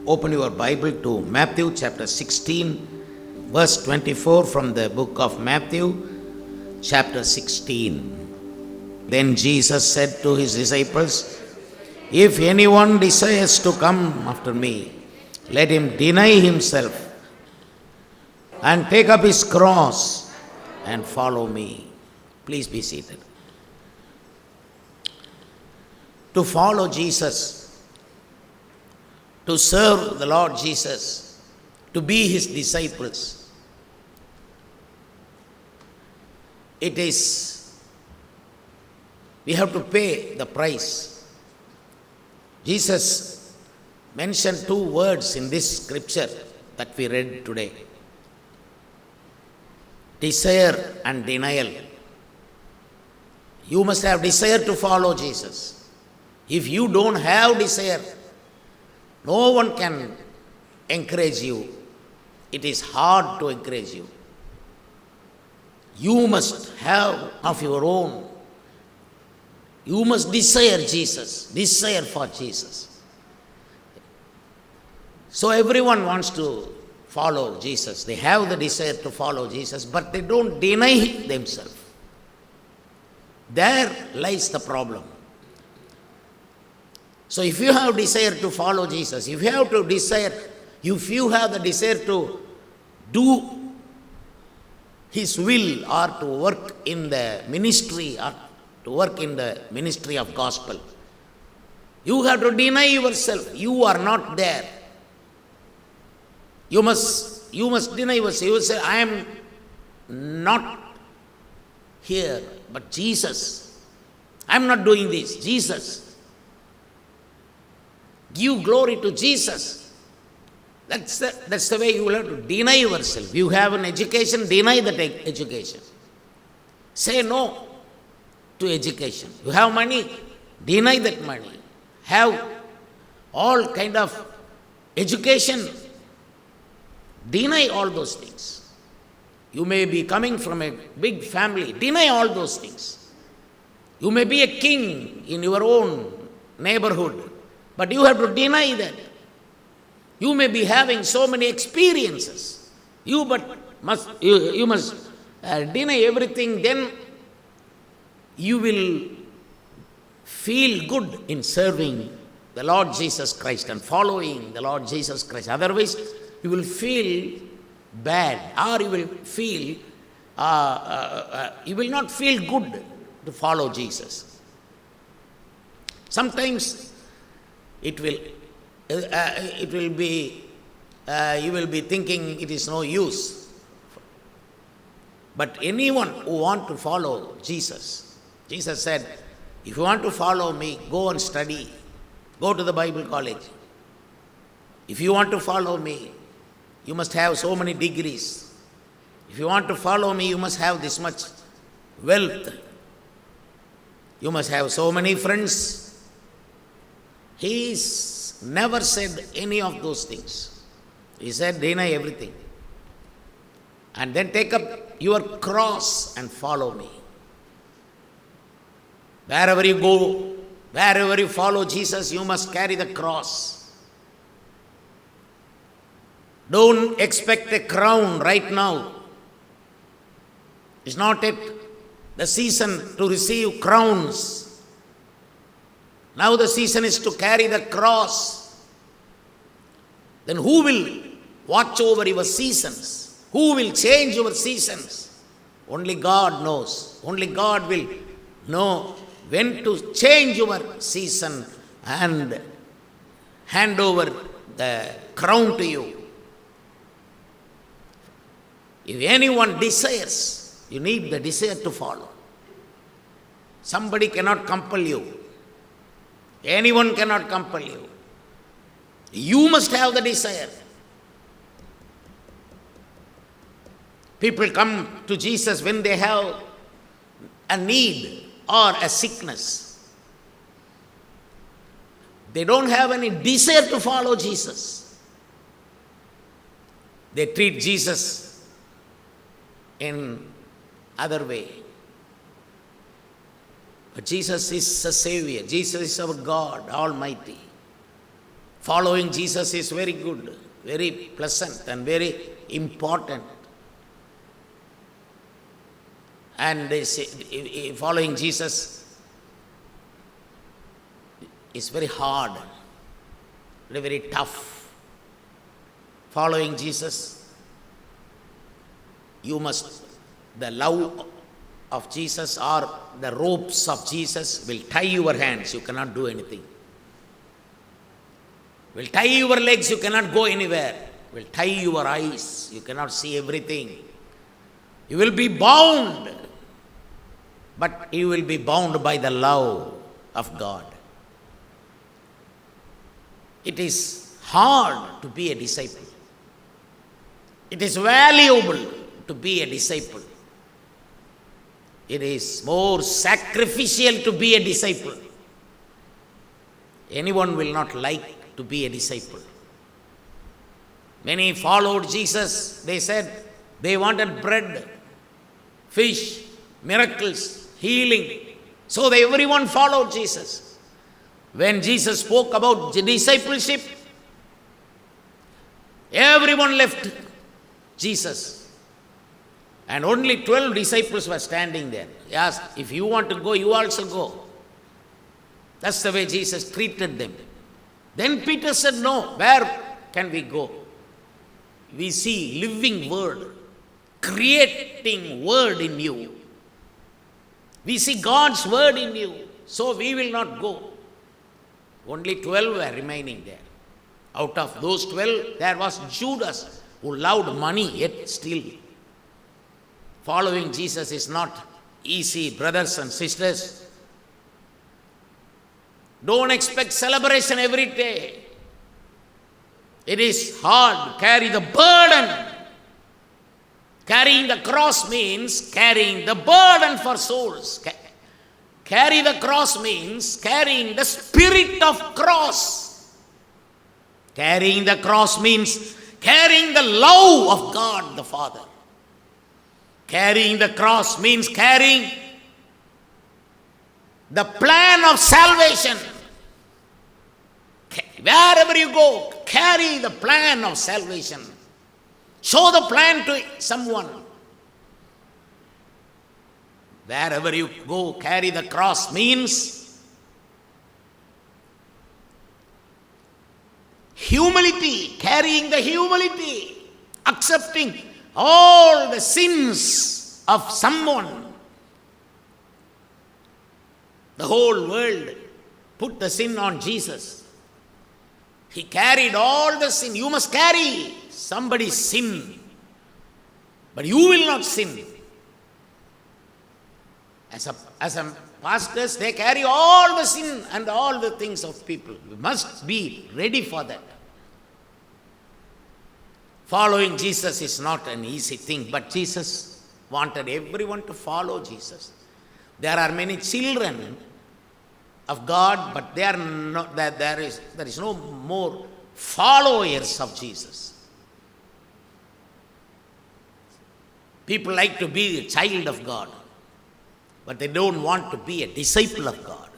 Open your Bible to Matthew chapter 16, verse 24 from the book of Matthew, chapter 16. Then Jesus said to his disciples, "If anyone desires to come after me, let him deny himself and take up his cross and follow me." Please be seated. To follow Jesus, to serve the Lord Jesus, to be his disciples, we have to pay the price. Jesus mentioned two words in this scripture that we read today: desire and denial. You must have desire to follow Jesus. If you don't have desire, no one can encourage you. It is hard to encourage you. You must have of your own. You must desire Jesus, desire for Jesus. So everyone wants to follow Jesus. They have the desire to follow Jesus, but they don't deny themselves. There lies the problem. So if you have desire to follow Jesus, if you have the desire to do his will or to work in the ministry or to work in the ministry of gospel, you have to deny yourself. You are not there. You must deny yourself. You say, "I am not here, but Jesus. I am not doing this. Jesus. Give glory to Jesus." That's the way you will have to deny yourself. You have an education, deny that education. Say no to education. You have money, deny that money. Have all kind of education, deny all those things. You may be coming from a big family, deny all those things. You may be a king in your own neighborhood, but you have to deny that. You may be having so many experiences. You must deny everything. Then you will feel good in serving the Lord Jesus Christ and following the Lord Jesus Christ. Otherwise, you will feel bad, or you will feel you will not feel good to follow Jesus. Sometimes it will be you will be thinking it is no use. But anyone who want to follow Jesus, Jesus said, "If you want to follow me, go and study. Go to the Bible college. If you want to follow me, you must have so many degrees. If you want to follow me, you must have this much wealth. You must have so many friends." He never said any of those things. He said, deny everything. And then take up your cross and follow me. Wherever you go, wherever you follow Jesus, you must carry the cross. Don't expect a crown right now. It's not yet the season to receive crowns. Now the season is to carry the cross. Then who will watch over your seasons? Who will change your seasons? Only God knows. Only God will know when to change your season and hand over the crown to you. If anyone desires, you need the desire to follow. Somebody cannot compel you. Anyone cannot compel you. You must have the desire. People come to Jesus when they have a need or a sickness. They don't have any desire to follow Jesus. They treat Jesus in other way. But Jesus is a Savior. Jesus is our God Almighty. Following Jesus is very good, very pleasant and very important. And following Jesus is very hard, very, very tough. Following Jesus, you must, the love of Jesus or the ropes of Jesus will tie your hands, you cannot do anything. Will tie your legs, you cannot go anywhere. Will tie your eyes, you cannot see everything. You will be bound, but you will be bound by the love of God. It is hard to be a disciple. It is valuable to be a disciple. It is more sacrificial to be a disciple. Anyone will not like to be a disciple. Many followed Jesus. They said they wanted bread, fish, miracles, healing. So everyone followed Jesus. When Jesus spoke about discipleship, everyone left Jesus. And only 12 disciples were standing there. He asked, if you want to go, you also go. That's the way Jesus treated them. Then Peter said, no, where can we go? We see living word, creating word in you. We see God's word in you, so we will not go. Only 12 were remaining there. Out of those 12, there was Judas, who loved money, yet still. Following Jesus is not easy, brothers and sisters. Don't expect celebration every day. It is hard. Carry the burden. Carrying the cross means carrying the burden for souls. Carry the cross means carrying the spirit of cross. Carrying the cross means carrying the love of God the Father. Carrying the cross means carrying the plan of salvation. Wherever you go, carry the plan of salvation. Show the plan to someone. Wherever you go, carry the cross means humility, carrying the humility, accepting all the sins of someone. The whole world put the sin on Jesus. He carried all the sin. You must carry somebody's sin, but you will not sin. As a pastors, they carry all the sin and all the things of people. We must be ready for that. Following Jesus is not an easy thing, but Jesus wanted everyone to follow Jesus. There are many children of God, but they are not, there is no more followers of Jesus. People like to be a child of God, but they don't want to be a disciple of God.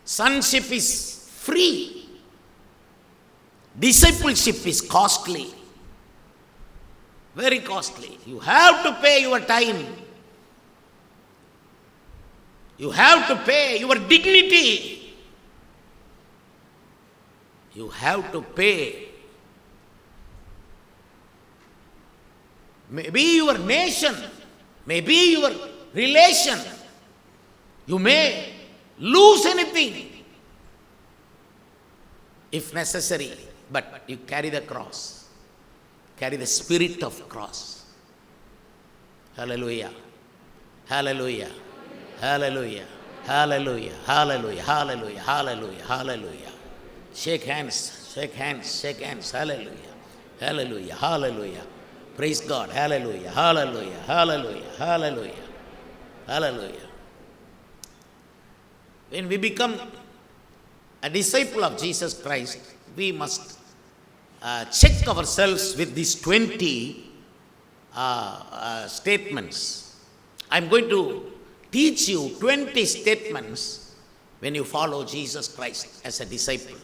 Sonship is free. Discipleship is costly. Very costly. You have to pay your time. You have to pay your dignity. You have to pay. Maybe your nation, maybe your relation. You may lose anything if necessary, but you carry the cross. Carry the spirit of cross. Hallelujah. Hallelujah. Hallelujah. Hallelujah. Hallelujah. Hallelujah. Hallelujah. Hallelujah. Shake hands. Shake hands. Shake hands. Hallelujah. Hallelujah. Hallelujah. Praise God. Hallelujah. Hallelujah. Hallelujah. Hallelujah. Hallelujah. When we become a disciple of Jesus Christ, we must check ourselves with these 20 statements. I'm going to teach you 20 statements when you follow Jesus Christ as a disciple.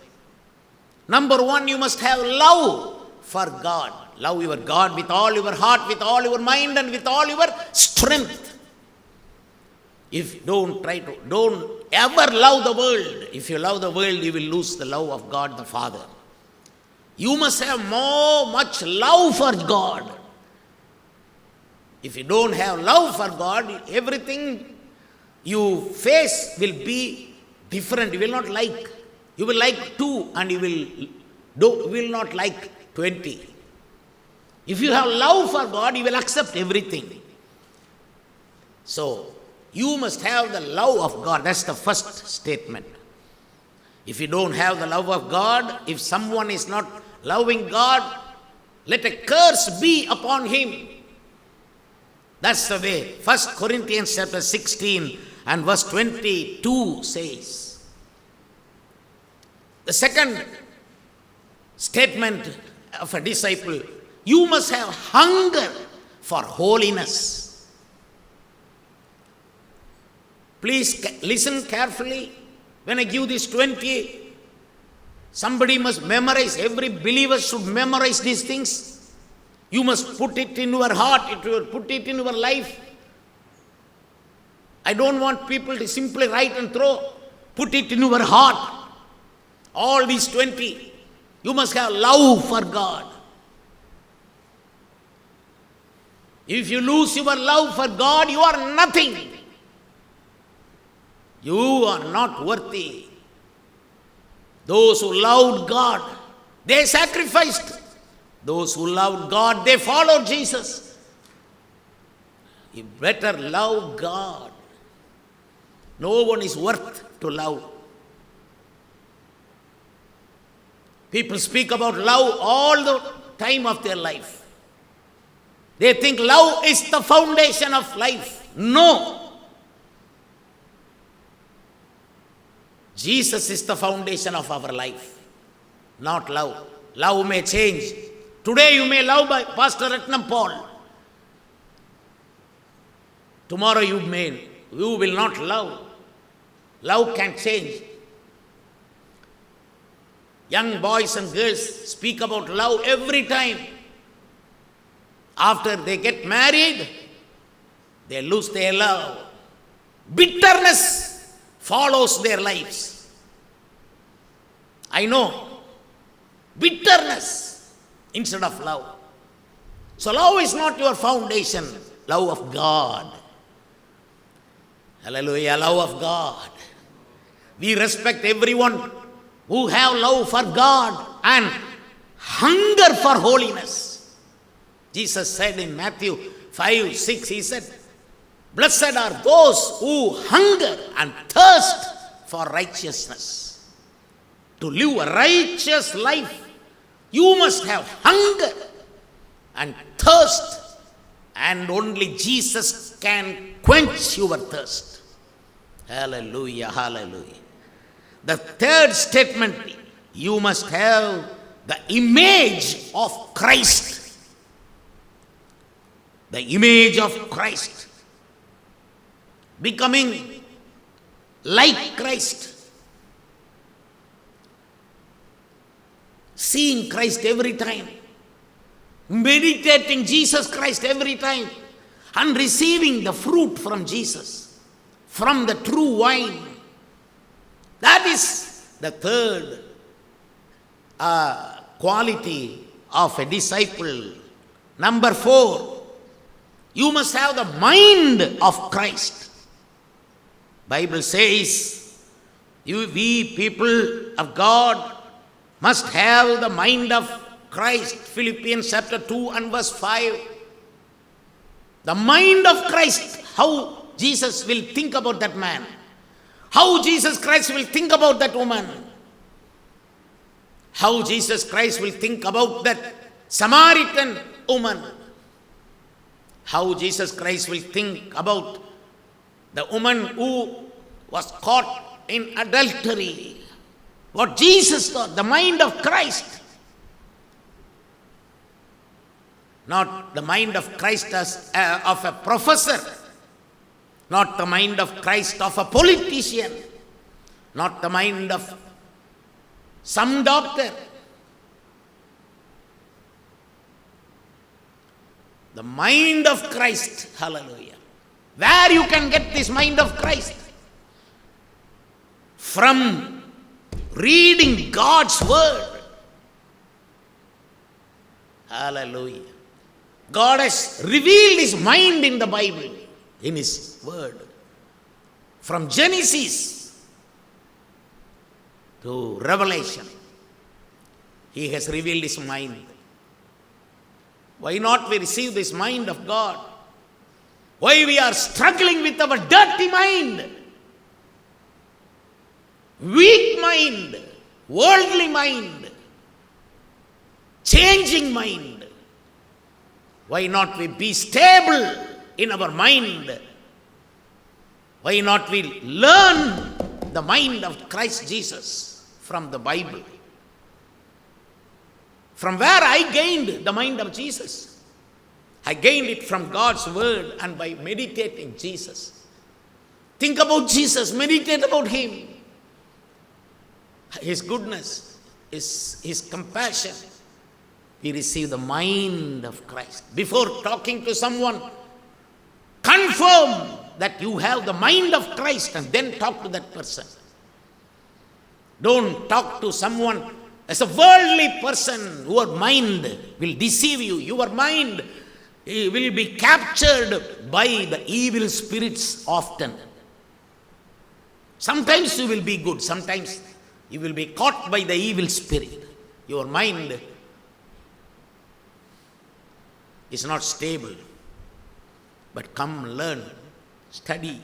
Number one, you must have love for God. Love your God with all your heart, with all your mind, and with all your strength. If don't ever love the world. If you love the world, you will lose the love of God the Father. You must have much love for God. If you don't have love for God, everything you face will be different. You will not like. You will like 2 and you will not like 20. If you have love for God, you will accept everything. So, you must have the love of God. That's the first statement. If you don't have the love of God, if someone is not loving God, let a curse be upon him. That's the way. 1 Corinthians chapter 16 and verse 22 says. The second statement of a disciple, you must have hunger for holiness. Please listen carefully. When I give this 20, somebody must memorize. Every believer should memorize these things. You must put it in your heart, put it in your life. I don't want people to simply write and throw. Put it in your heart. All these 20. You must have love for God. If you lose your love for God, you are nothing. You are not worthy. Those who loved God, they sacrificed. Those who loved God, they followed Jesus. You better love God. No one is worth to love. People speak about love all the time of their life. They think love is the foundation of life. No. Jesus is the foundation of our life, not love. Love may change. Today you may love by Pastor.R.Ratnam Paul. Tomorrow you will not love. Love can change. Young boys and girls speak about love every time. After they get married, they lose their love. Bitterness follows their lives. I know. Bitterness instead of love. So love is not your foundation. Love of God. Hallelujah, love of God. We respect everyone who have love for God and hunger for holiness. Jesus said in Matthew 5:6, he said, blessed are those who hunger and thirst for righteousness. To live a righteous life, you must have hunger and thirst, and only Jesus can quench your thirst. Hallelujah, hallelujah. The third statement, you must have the image of Christ. The image of Christ. Becoming like Christ. Seeing Christ every time. Meditating Jesus Christ every time. And receiving the fruit from Jesus. From the true wine. That is the third quality of a disciple. Number 4, you must have the mind of Christ. Bible says, we people of God must have the mind of Christ. Philippians chapter 2 and verse 5. The mind of Christ. How Jesus will think about that man. How Jesus Christ will think about that woman. How Jesus Christ will think about that Samaritan woman. How Jesus Christ will think about the woman who was caught in adultery. What Jesus thought, the mind of Christ. Not the mind of Christ as of a professor. Not the mind of Christ of a politician. not the mind of some doctor. The mind of Christ. Hallelujah. Where you can get this mind of Christ? From reading God's word. Hallelujah. God has revealed his mind in the Bible, in his word. From Genesis to Revelation, he has revealed his mind. Why not we receive this mind of God? Why we are struggling with our dirty mind, weak mind, worldly mind, changing mind? Why not we be stable in our mind? Why not we learn the mind of Christ Jesus from the Bible? From where I gained the mind of Jesus? I gained it from God's word and by meditating Jesus. Think about Jesus, meditate about him. His goodness, his compassion. We receive the mind of Christ. Before talking to someone, confirm that you have the mind of Christ and then talk to that person. Don't talk to someone as a worldly person. Your mind will deceive you. Your mind will be captured by the evil spirits often. Sometimes you will be good. Sometimes you will be caught by the evil spirit. Your mind is not stable. But come learn, study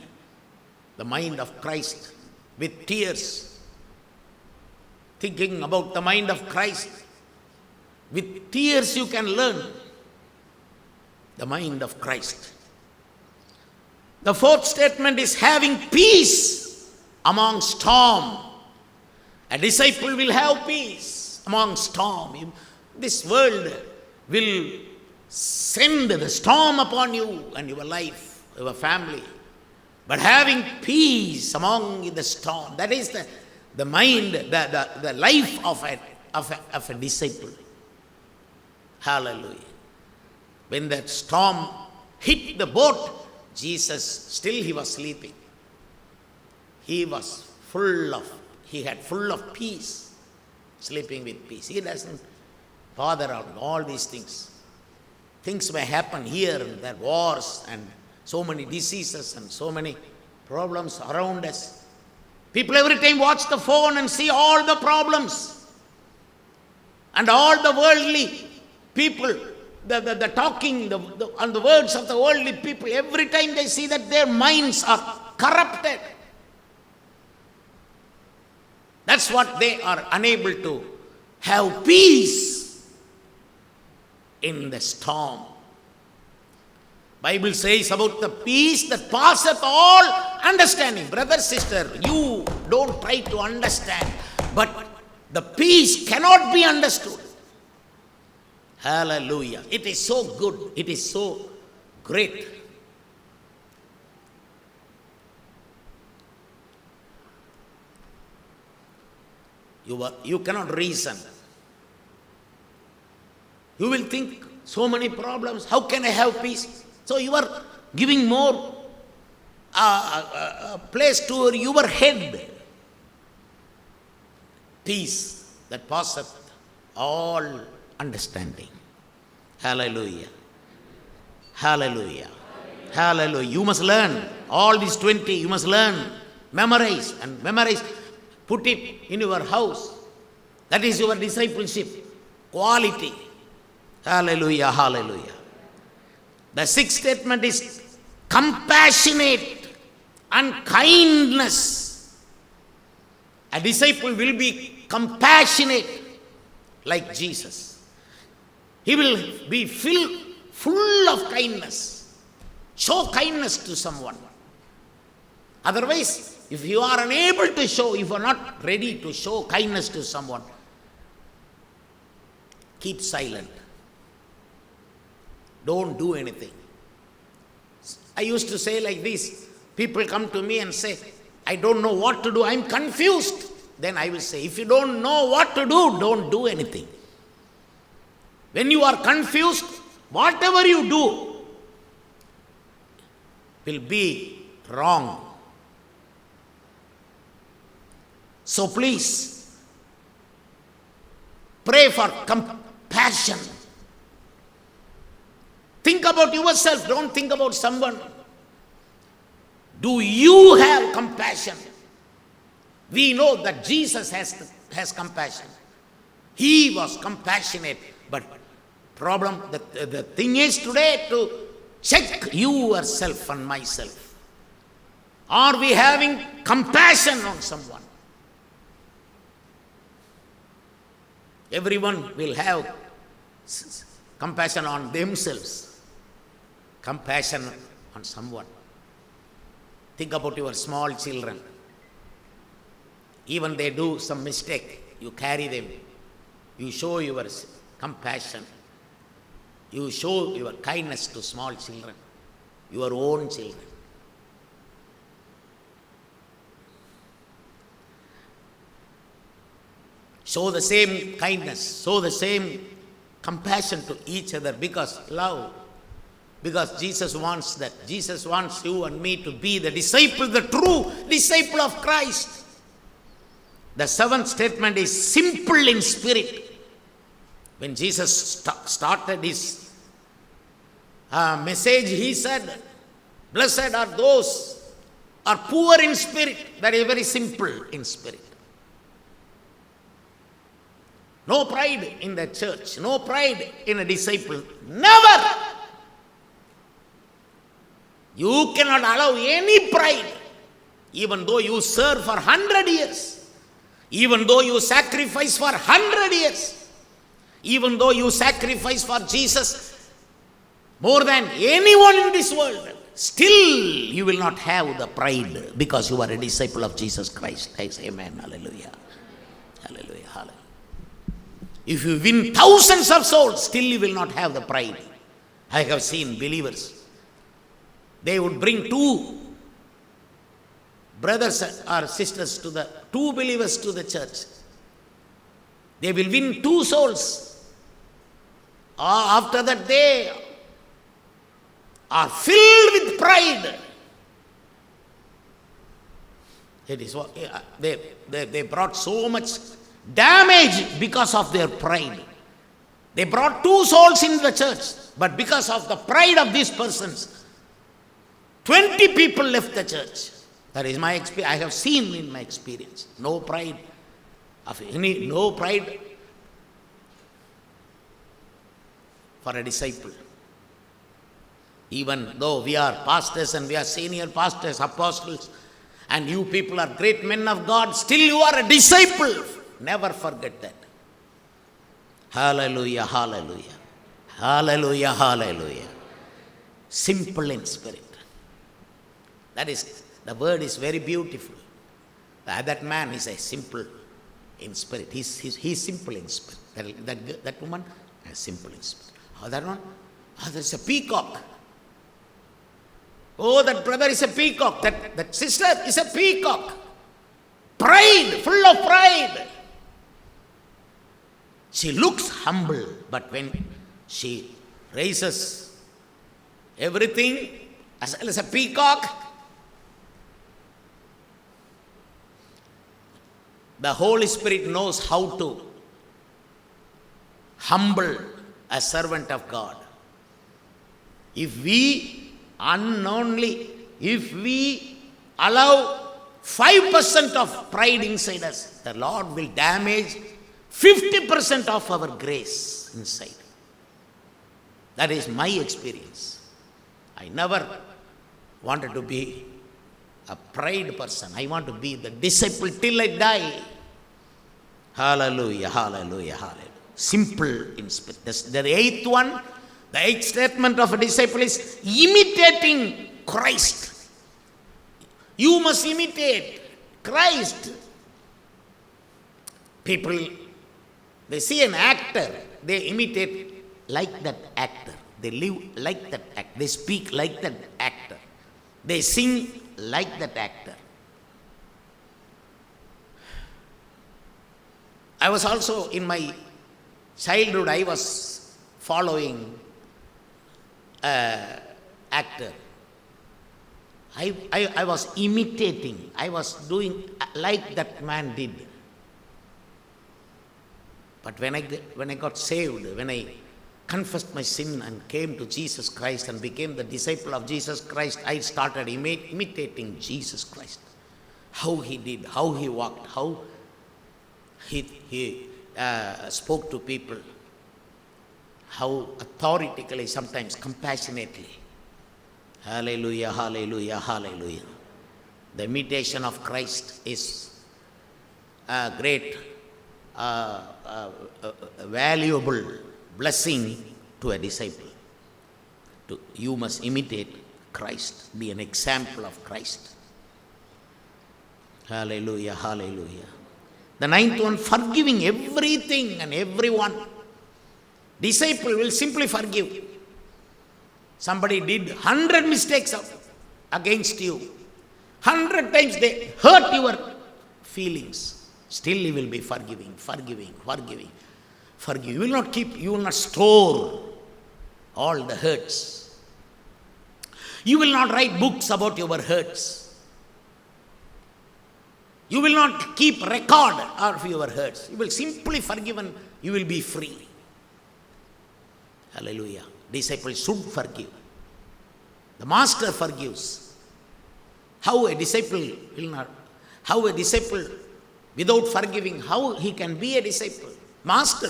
the mind of Christ with tears. Thinking about the mind of Christ. With tears you can learn the mind of Christ. The fourth statement is having peace among storm. A disciple will have peace among storm. This world will send the storm upon you and your life, your family. But having peace among the storm, that is the mind, the life of a disciple. Hallelujah. When that storm hit the boat, Jesus, still he was sleeping. He had full of peace, sleeping with peace. He doesn't bother on all these things. Things may happen here, there are wars and so many diseases and so many problems around us. People every time watch the phone and see all the problems. And all the worldly people, the talking, and the words of the worldly people, every time they see that their minds are corrupted. That's what they are unable to have peace in the storm. Bible says about the peace that passeth all understanding. Brother, sister, you don't try to understand, but the peace cannot be understood. Hallelujah. It is so good. It is so great. You cannot reason. You will think so many problems. How can I have peace? So you are giving more place to your head. Peace that passeth all understanding. Hallelujah. Hallelujah. Hallelujah. You must learn. All these 20, you must learn. Memorize and memorize. Put it in your house. That is your discipleship quality. Hallelujah. Hallelujah. The sixth statement is compassionate and kindness. A disciple will be compassionate like Jesus. He will be full of kindness. Show kindness to someone. Otherwise, if you are unable to show, if you are not ready to show kindness to someone, keep silent. Don't do anything. I used to say like this. People come to me and say, I don't know what to do, I'm confused. Then I will say, if you don't know what to do, don't do anything. When you are confused, whatever you do will be wrong. So please, pray for compassion. Think about yourself, don't think about someone. Do you have compassion? We know that Jesus has compassion. He was compassionate. But the thing is today to check yourself and myself. Are we having compassion on someone? Everyone will have compassion on themselves. Compassion on someone. Think about your small children. Even they do some mistake, you carry them. You show your compassion. You show your kindness to small children, your own children. Show the same kindness, show the same compassion to each other because love. Because Jesus wants that. Jesus wants you and me to be the disciple, the true disciple of Christ. The seventh statement is simple in spirit. When Jesus started his message, he said, blessed are those who are poor in spirit. That is very simple in spirit. No pride in the church, no pride in a disciple. Never! You cannot allow any pride, even though you serve for 100 years, even though you sacrifice for 100 years, even though you sacrifice for Jesus more than anyone in this world, still you will not have the pride because you are a disciple of Jesus Christ. I say amen. Hallelujah. Hallelujah. Hallelujah. If you win thousands of souls, still you will not have the pride. I have seen believers. They would bring two brothers or sisters two believers to the church. They will win 2 souls. After that, they are filled with pride. It is what they brought so much damage because of their pride. They brought 2 souls in the church, but because of the pride of these persons, 20 people left the church. That is my experience. I have seen in my experience. No pride of any, no pride for a disciple. Even though we are pastors and we are senior pastors, apostles, and you people are great men of God, still you are a disciple. Never forget that. Hallelujah, hallelujah. Hallelujah, hallelujah. Simple in spirit. That is, the word is very beautiful. That man is a simple in spirit. He's simple in spirit. That woman is simple in spirit. That one, there's a peacock. Oh, that brother is a peacock. That sister is a peacock. Pride, full of pride. She looks humble, but when she raises everything as well as a peacock, the Holy Spirit knows how to humble a servant of God. If we unknowingly, if we allow 5% of pride inside us, the Lord will damage 50% of our grace inside. That is my experience. I never wanted to be a pride person. I want to be the disciple till I die. Hallelujah, hallelujah, hallelujah. Simple in spirit. The eighth one, the eighth statement of a disciple is imitating Christ. You must imitate Christ. People, they see an actor, they imitate like that actor. They live like that actor. They speak like that actor. They sing like that actor. I was also, in my childhood, I was following actor. I was imitating. I was doing like that man did. But when I got saved, when I confessed my sin and came to Jesus Christ and became the disciple of Jesus Christ, I started imitating Jesus Christ. How he did, how he walked, how he spoke to people, how authoritatively, sometimes compassionately. Hallelujah, hallelujah, hallelujah. The imitation of Christ is a great, valuable blessing to a disciple. You must imitate Christ, be an example of Christ. Hallelujah, hallelujah. The ninth one, forgiving everything and everyone. Disciple will simply forgive. Somebody did 100 mistakes against you. 100 times they hurt your feelings. Still you will be forgiving. You will not keep, you will not store all the hurts. You will not write books about your hurts. You will not keep record of your hurts. You will simply forgive and you will be free. Hallelujah. Disciples should forgive. The master forgives. How a disciple will not, how a disciple without forgiving, how he can be a disciple? Master,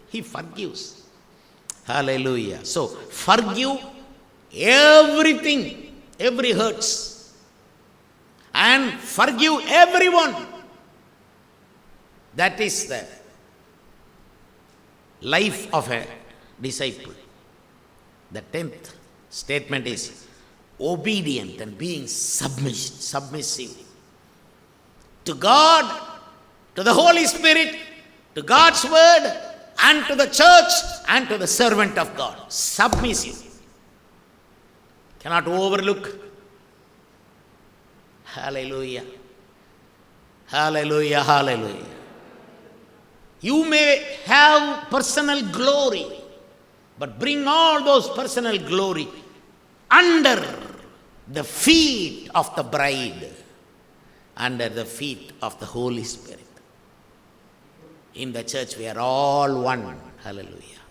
he forgives. Hallelujah. So, forgive everything, every hurts. And forgive everyone. That is the life of a disciple. The 10th statement is obedient and being submissive to God, to the Holy Spirit, to God's word, and to the church, and to the servant of God. Submissive. Cannot overlook. Hallelujah. Hallelujah, hallelujah. You may have personal glory, but bring all those personal glory under the feet of the bride, under the feet of the Holy Spirit. In the church, we are all one. Hallelujah.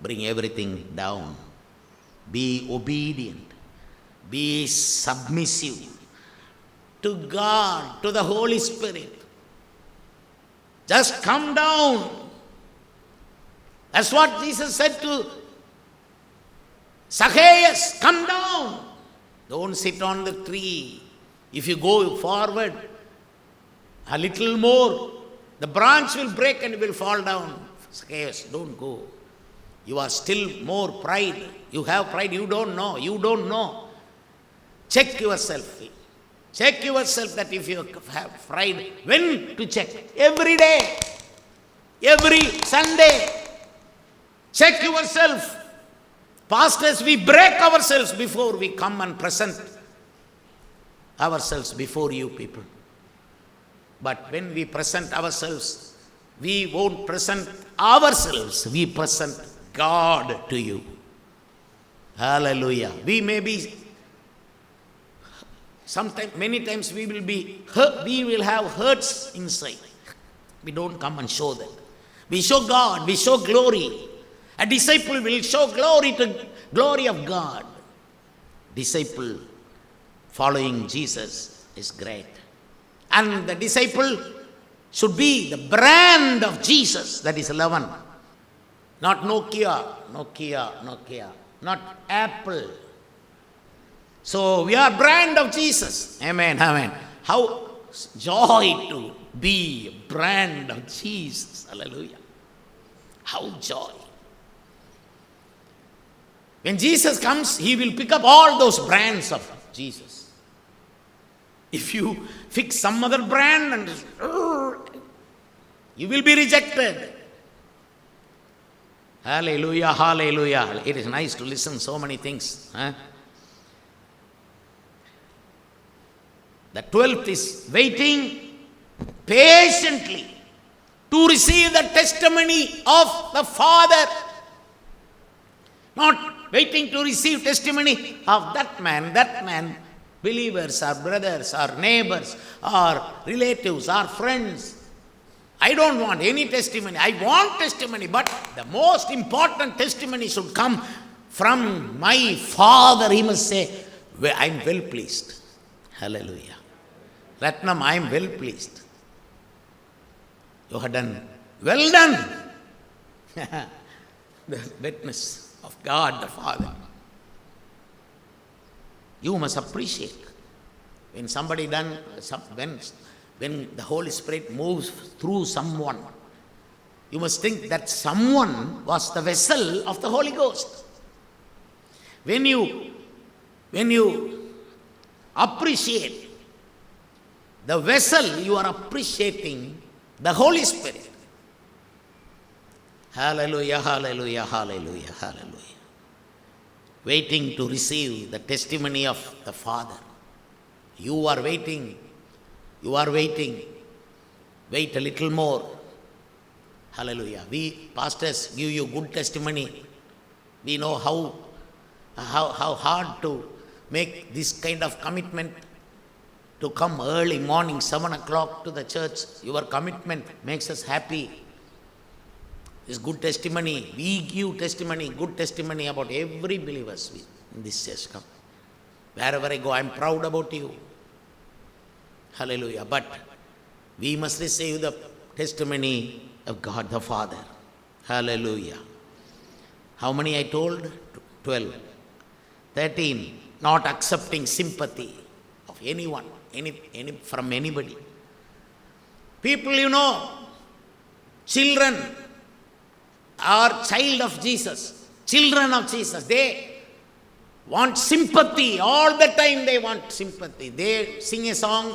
Bring everything down. Be obedient. Be submissive to God, to the Holy Spirit. Just come down. That's what Jesus said to Zacchaeus. Come down. Don't sit on the tree. If you go forward a little more, the branch will break and will fall down. Zacchaeus, don't go. You are still more pride. You have pride. You don't know. You don't know. Check yourself. Check yourself that if you have pride. When to check? Every day. Every Sunday. Check yourself. Pastors, we break ourselves before we come and present ourselves before you people. But when we present ourselves, we won't present ourselves. We present God to you. Hallelujah. We may be, sometimes, many times we will be hurt, we will have hurts inside. We don't come and show that. We show God, we show glory. A disciple will show glory of God. Disciple following Jesus is great. And the disciple should be the brand of Jesus. That is 11. Not Nokia. Not Apple. So we are brand of Jesus. Amen, amen. How joy to be a brand of Jesus. Hallelujah. How joy. When Jesus comes, he will pick up all those brands of Jesus. If you fix some other brand, and you will be rejected. Hallelujah, hallelujah. It is nice to listen so many things. The 12th is waiting patiently to receive the testimony of the Father. Not waiting to receive testimony of that man, believers or brothers or neighbors or relatives or friends. I don't want any testimony. I want testimony, but the most important testimony should come from my Father. He must say, I am well pleased. Hallelujah. Ratnam, I am well pleased. You have done. Well done. The witness of God the Father. You must appreciate when somebody done, when the Holy Spirit moves through someone, you must think that someone was the vessel of the Holy Ghost. When you appreciate the vessel, you are appreciating the Holy Spirit. Hallelujah, hallelujah, hallelujah, hallelujah. Waiting to receive the testimony of the Father. You are waiting. You are waiting. Wait a little more. Hallelujah. We pastors give you good testimony. We know how hard to make this kind of commitment to come early morning, 7 o'clock to the church. Your commitment makes us happy. This good testimony. We give testimony, good testimony about every believer in this church. Come. Wherever I go, I am proud about you. Hallelujah. But we must receive the testimony of God the Father. Hallelujah. How many I told? 12. 13. Not accepting sympathy of anyone, from anybody. People, children are child of Jesus. Children of Jesus. They want sympathy. All the time they want sympathy. They sing a song.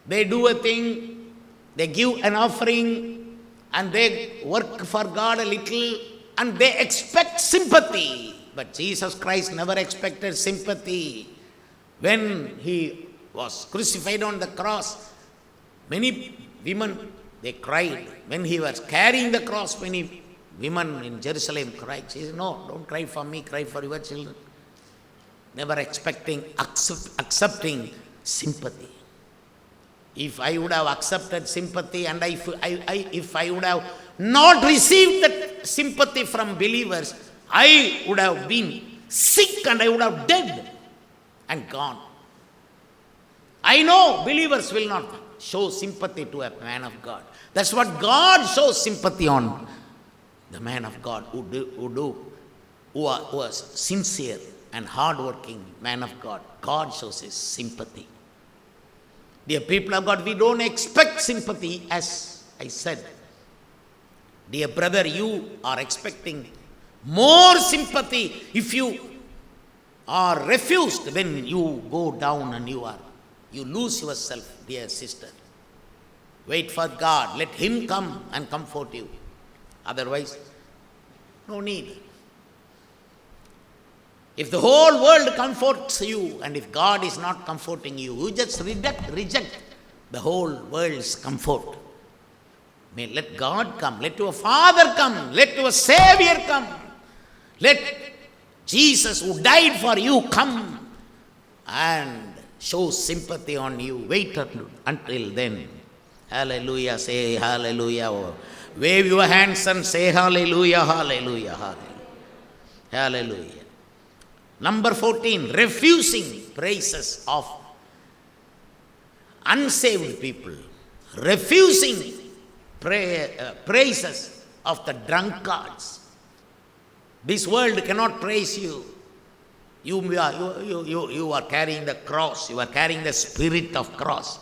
They do a thing, they give an offering, and they work for God a little, and they expect sympathy. But Jesus Christ never expected sympathy. When he was crucified on the cross, many women, they cried. When he was carrying the cross, many women in Jerusalem cried. She said, no, don't cry for me, cry for your children. Never accepting sympathy. If I would have accepted sympathy and if I would have not received that sympathy from believers, I would have been sick and I would have dead and gone. I know believers will not show sympathy to a man of God. That's what God shows sympathy on. The man of God who was sincere and hardworking man of God. God shows his sympathy. Dear people of God, we don't expect sympathy, as I said. Dear brother, you are expecting more sympathy if you are refused when you go down and you lose yourself, dear sister. Wait for God. Let him come and comfort you. Otherwise, no need. If the whole world comforts you, and if God is not comforting you, you just reject the whole world's comfort. Let God come. Let your Father come. Let your Savior come. Let Jesus, who died for you, come and show sympathy on you. Wait until then. Hallelujah. Say hallelujah. Wave your hands and say hallelujah, hallelujah, hallelujah. Hallelujah. Number 14, refusing praises of unsaved people. Refusing praises of the drunkards. This world cannot praise you. You are carrying the cross. You are carrying the spirit of cross.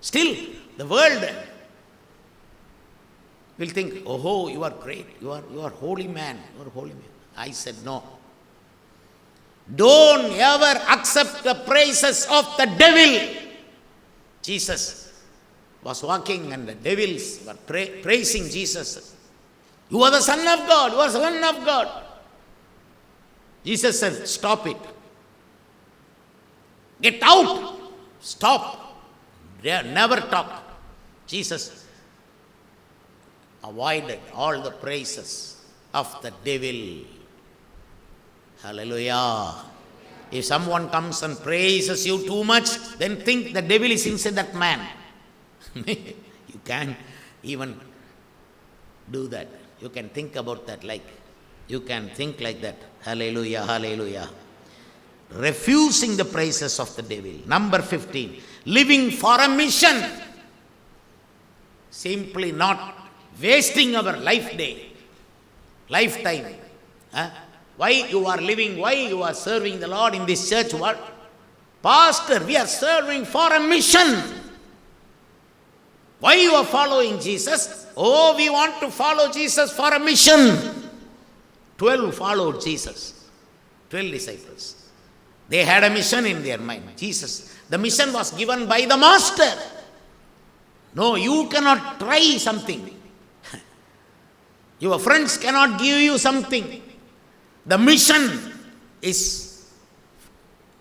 Still, the world will think, oh, you are great. You are holy man. You are holy man. I said, no. Don't ever accept the praises of the devil. Jesus was walking and the devils were praising Jesus. You are the Son of God. You are the Son of God. Jesus said, stop it. Get out. Stop. Never talk. Jesus avoided all the praises of the devil. Hallelujah. If someone comes and praises you too much, then think the devil is inside that man. You can't even do that. You can think about that you can think like that. Hallelujah, hallelujah. Refusing the praises of the devil. Number 15, living for a mission. Simply not wasting our lifetime. Why you are living, why you are serving the Lord in this church? What? Pastor, we are serving for a mission. Why you are following Jesus? Oh, we want to follow Jesus for a mission. 12 followed Jesus. 12 disciples. They had a mission in their mind. Jesus, the mission was given by the Master. No, you cannot try something. Your friends cannot give you something. The mission is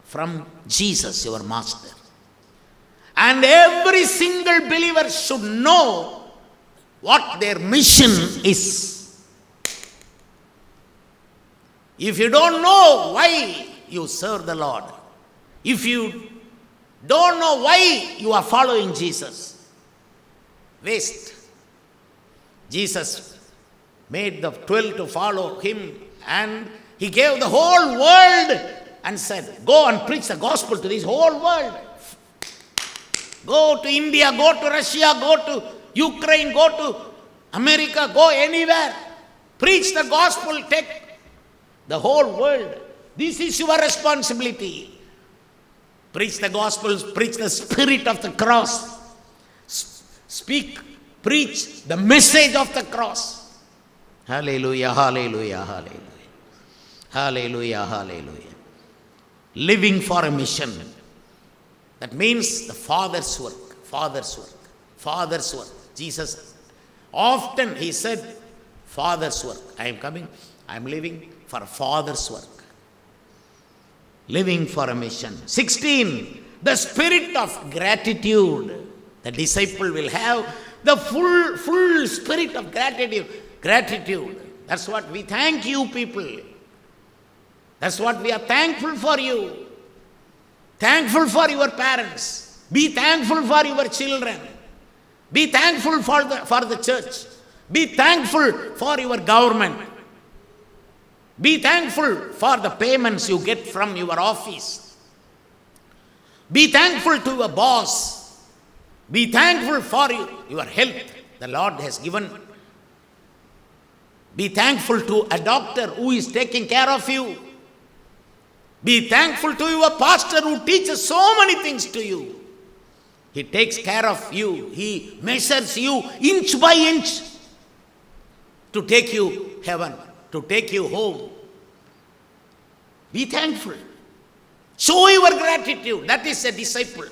from Jesus, your Master. And every single believer should know what their mission is. If you don't know why you serve the Lord, if you don't know why you are following Jesus, waste. Jesus made the 12 to follow him, and he gave the whole world and said, go and preach the gospel to this whole world. Go to India, go to Russia, go to Ukraine, go to America, go anywhere. Preach the gospel, take the whole world. This is your responsibility. Preach the gospel, preach the spirit of the cross. Preach the message of the cross. Hallelujah, hallelujah, hallelujah. Hallelujah, hallelujah. Living for a mission. That means the Father's work, Father's work, Father's work. Jesus, often he said, Father's work. I am coming, I am living for Father's work. Living for a mission. 16, the spirit of gratitude. The disciple will have the full spirit of gratitude. Gratitude. That's what we thank you, people. That's what we are thankful for you. Thankful for your parents. Be thankful for your children. Be thankful for the church. Be thankful for your government. Be thankful for the payments you get from your office. Be thankful to your boss. Be thankful for your health the Lord has given. Be thankful to a doctor who is taking care of you. Be thankful to your pastor who teaches so many things to you. He takes care of you. He measures you inch by inch to take you heaven, to take you home. Be thankful. Show your gratitude. That is a disciple.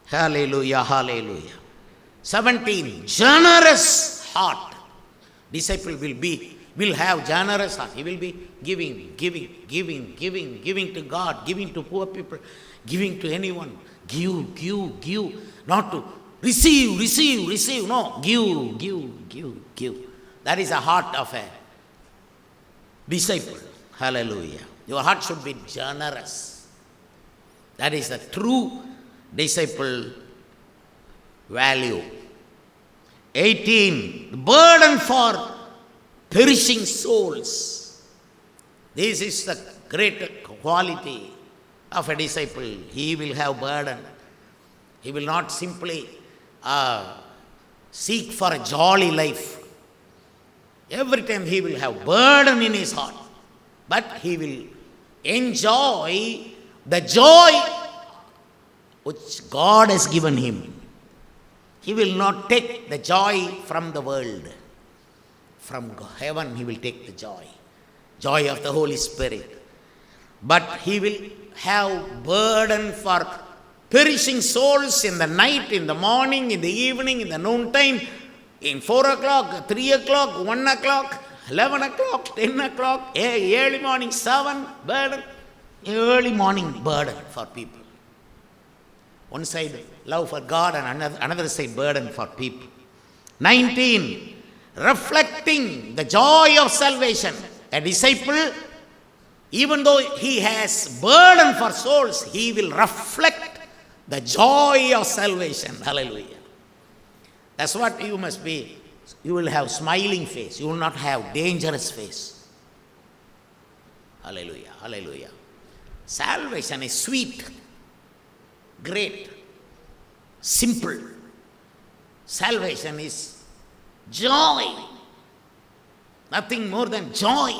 Hallelujah, hallelujah. 17, generous heart. Disciple will have generous heart. He will be giving to God, giving to poor people, giving to anyone. Give. Not to receive. No, give. That is the heart of a disciple. Hallelujah. Your heart should be generous. That is the true disciple value. 18, burden for perishing souls. This is the great quality of a disciple. He will have burden. He will not simply seek for a jolly life. Every time he will have burden in his heart. But he will enjoy the joy which God has given him. He will not take the joy from the world. From heaven he will take the joy of the Holy Spirit. But he will have burden for perishing souls in the night, in the morning, in the evening, in the noontime, in 4 o'clock, 3 o'clock, 1 o'clock, 11 o'clock, 10 o'clock, early morning, 7, burden. Early morning burden for people. One side, love for God, and another side, burden for people. 19, reflecting the joy of salvation. A disciple, even though he has burden for souls, he will reflect the joy of salvation. Hallelujah. That's what you must be. You will have smiling face. You will not have dangerous face. Hallelujah. Hallelujah. Salvation is sweet, great, simple. Salvation is joy. Nothing more than joy.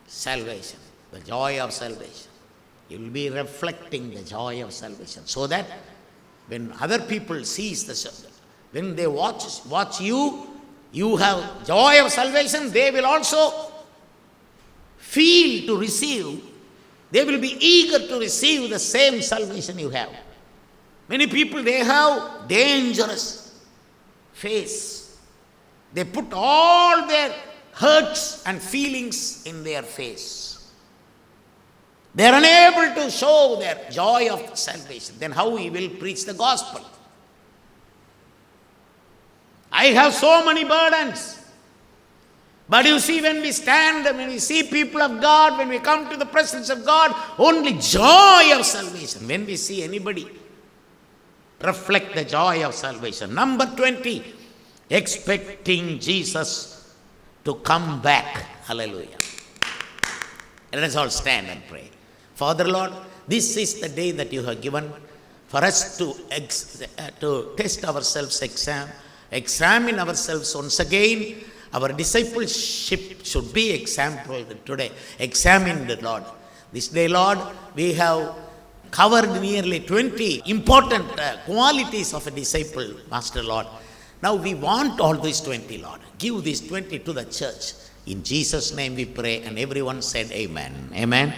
Salvation, the joy of salvation. You will be reflecting the joy of salvation, so that when other people sees when they watch you, you have joy of salvation, they will also feel to receive. They will be eager to receive the same salvation you have. Many people, they have dangerous face. They put all their hurts and feelings in their face. They are unable to show their joy of salvation. Then how we will preach the gospel? I have so many burdens. But you see, when we stand, when we see people of God, when we come to the presence of God, only joy of salvation. When we see anybody, reflect the joy of salvation. Number 20, expecting Jesus to come back. Hallelujah. Let us all stand and pray. Father Lord, this is the day that you have given for us to test ourselves, examine ourselves once again. Our discipleship should be exampled today, examined, Lord. This day, Lord, we have covered nearly 20 important qualities of a disciple, Master Lord. Now we want all these 20, Lord. Give these 20 to the church. In Jesus' name we pray, and everyone said amen. Amen.